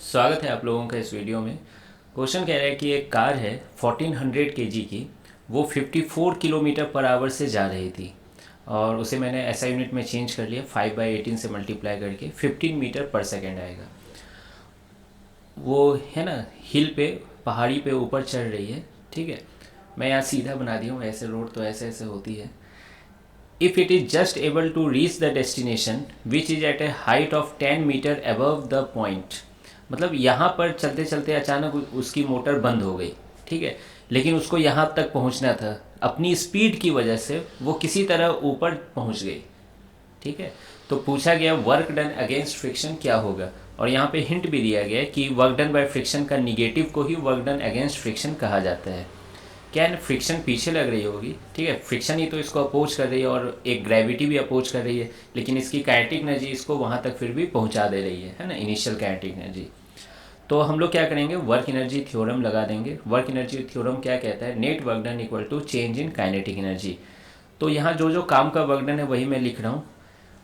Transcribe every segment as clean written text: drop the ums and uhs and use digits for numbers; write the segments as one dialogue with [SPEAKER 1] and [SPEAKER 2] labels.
[SPEAKER 1] स्वागत है आप लोगों का इस वीडियो में। क्वेश्चन कह रहा है कि एक कार है 1400 केजी की, वो 54 किलोमीटर पर आवर से जा रही थी और उसे मैंने ऐसा यूनिट में चेंज कर लिया, 5/18 से मल्टीप्लाई करके 15 मीटर पर सेकेंड आएगा। वो है ना, हिल पे, पहाड़ी पे ऊपर चढ़ रही है। ठीक है, मैं यहाँ सीधा बना दिया हूँ, ऐसे रोड तो ऐसे ऐसे होती है। If it is just able to reach the destination which is at a height of 10 metre above the point, मतलब यहाँ पर चलते चलते अचानक उसकी मोटर बंद हो गई। ठीक है, लेकिन उसको यहाँ तक पहुँचना था, अपनी स्पीड की वजह से वो किसी तरह ऊपर पहुँच गई। ठीक है, तो पूछा गया वर्क डन अगेंस्ट फ्रिक्शन क्या होगा, और यहाँ पे हिंट भी दिया गया है कि वर्क डन बाय फ्रिक्शन का निगेटिव को ही वर्क डन अगेंस्ट फ्रिक्शन कहा जाता है। क्या है, फ्रिक्शन पीछे लग रही होगी। ठीक है, फ्रिक्शन ही तो इसको अपोज कर रही है और एक ग्रेविटी भी अपोज कर रही है, लेकिन इसकी काइनेटिक एनर्जी इसको वहाँ तक फिर भी पहुँचा दे रही है ना, इनिशियल काइनेटिक एनर्जी। तो हम लोग क्या करेंगे, वर्क एनर्जी थ्योरम लगा देंगे। वर्क एनर्जी थ्योरम क्या कहता है, net work done equal to change in kinetic energy. तो यहाँ जो जो काम का वर्क डन है वही मैं लिख रहा हूँ।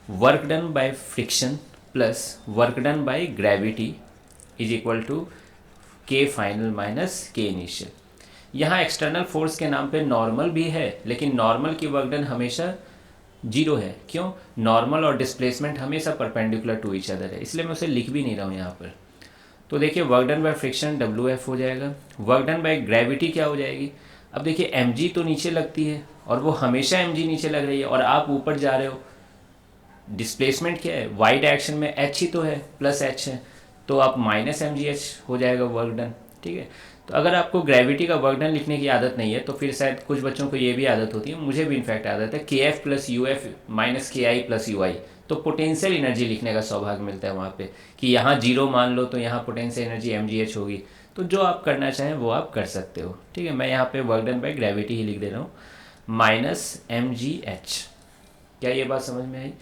[SPEAKER 1] Work done by friction plus work done by gravity is equal to K final minus K initial. यहाँ एक्सटर्नल फोर्स के नाम पे नॉर्मल भी है, लेकिन नॉर्मल की वर्क डन हमेशा जीरो है। क्यों? नॉर्मल और डिस्प्लेसमेंट हमेशा परपेंडिकुलर टू ईच अदर है, इसलिए मैं उसे लिख भी नहीं रहा हूँ यहाँ पर। तो देखिए, work done by friction WF हो जाएगा। वर्क डन बाय ग्रेविटी क्या हो जाएगी, अब देखिए mg तो नीचे लगती है और वो हमेशा mg नीचे लग रही है, और आप ऊपर जा रहे हो। डिस्प्लेसमेंट क्या है, वाई डायरेक्शन में h ही तो है, प्लस h है, तो आप माइनस mgh हो जाएगा वर्क डन। ठीक है, तो अगर आपको ग्रेविटी का वर्क डन लिखने की आदत नहीं है तो फिर शायद कुछ बच्चों को ये भी आदत होती है, मुझे भी इनफैक्ट आदत है, KF plus UF minus KI plus UI। तो पोटेंशियल एनर्जी लिखने का सौभाग्य मिलता है वहाँ पे, कि यहाँ जीरो मान लो तो यहाँ पोटेंशियल एनर्जी mgh होगी। तो जो आप करना चाहें वो आप कर सकते हो। ठीक है, मैं यहाँ पे वर्क डन बाय ग्रेविटी ही लिख दे रहा हूँ, माइनस mgh। क्या ये बात समझ में आई?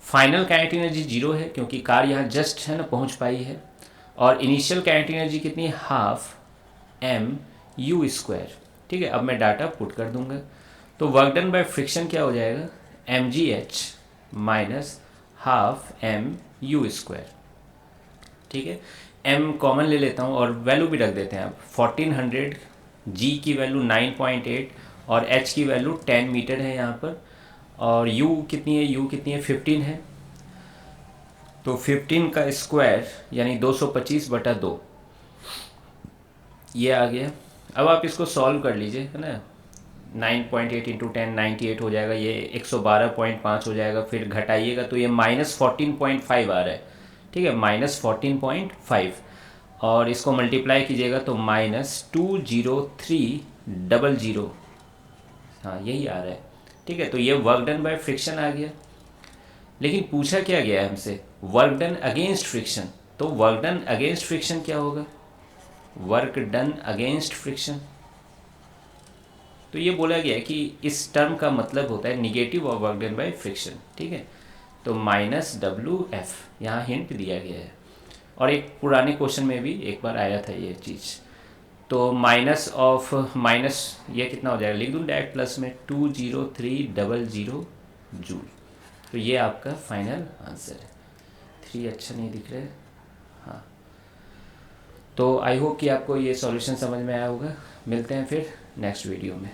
[SPEAKER 1] फाइनल काइनेटिक एनर्जी जीरो है क्योंकि कार यहाँ जस्ट है ना पहुँच पाई है, और इनिशियल काइनेटिक एनर्जी कितनी है, हाफ mu²। ठीक है, अब मैं डाटा पुट कर दूंगा। तो वर्क डन बाय फ्रिक्शन क्या हो जाएगा, mgh माइनस हाफ mu²। ठीक है, m कॉमन ले लेता हूँ और वैल्यू भी रख देते हैं। अब 1400, g की वैल्यू 9.8 और h की वैल्यू 10 मीटर है यहाँ पर, और u कितनी है, u कितनी है, 15 है। तो 15 का स्क्वायर यानी 225/2 ये आ गया। अब आप इसको सॉल्व कर लीजिए, है ना। 9.8 इंटू 10 98 हो जाएगा, ये 112.5 हो जाएगा, फिर घटाइएगा तो ये -14.5 आ रहा है। ठीक है, -14.5, और इसको मल्टीप्लाई कीजिएगा तो -20300, हाँ यही आ रहा है। ठीक है, तो ये वर्क डन बाय फ्रिक्शन आ गया। लेकिन पूछा क्या गया है हमसे, वर्क डन अगेंस्ट फ्रिक्शन। तो वर्क डन अगेंस्ट फ्रिक्शन क्या होगा, वर्क डन अगेंस्ट फ्रिक्शन। तो ये बोला गया है कि इस टर्म का मतलब होता है negative of work done by friction. ठीक है, तो -WF यहाँ हिंट दिया गया है, और एक पुराने क्वेश्चन में भी एक बार आया था ये चीज़। तो माइनस ऑफ माइनस ये कितना हो जाएगा, लिख दूँ डायरेक्ट, प्लस में 20300 जूल। तो ये आपका फाइनल आंसर है। 3 अच्छा नहीं दिख रहा है, हाँ। तो आई होप कि आपको ये सॉल्यूशन समझ में आया होगा। मिलते हैं फिर नेक्स्ट वीडियो में।